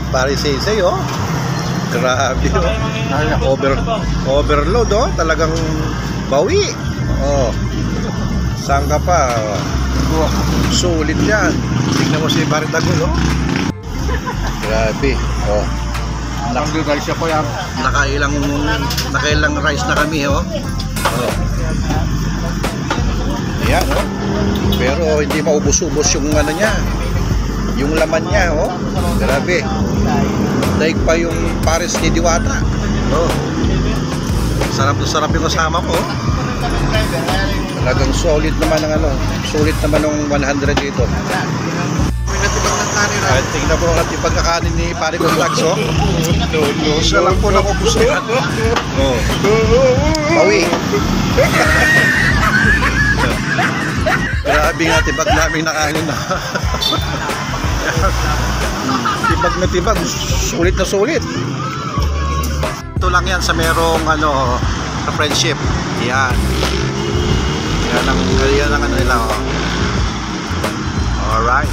pare Sensei, oh. Grabe, oh. Overload, oh. Talagang bawi. Oh. Saan ka pa? Sulit yan. Tingnan mo si pare Dagol, oh. Grabe, oh. Rice ako yan. Nakailang rice na kami, oh. Oh. Ayan, oh. Pero hindi maubos-ubos yung ano niya. Yung laman niya, oh. Grabe. Daig pa yung pares ni Diwata. Oh. Sarap na sarap yung kasama ko, oh. Talagang solid naman ang ano. Solid naman ng 100 dito. At tingnan po natin yung pagkakanin ni Pare Vlogs, oh. Isa lang po nakubos yan. Oh. Bawi. Grabe nga, tibag namin nakanin na. Tibag na tibag, sulit na sulit. Ito lang yan sa merong ano, sa friendship. Yan. Yan ang ano nila, oh. Alright.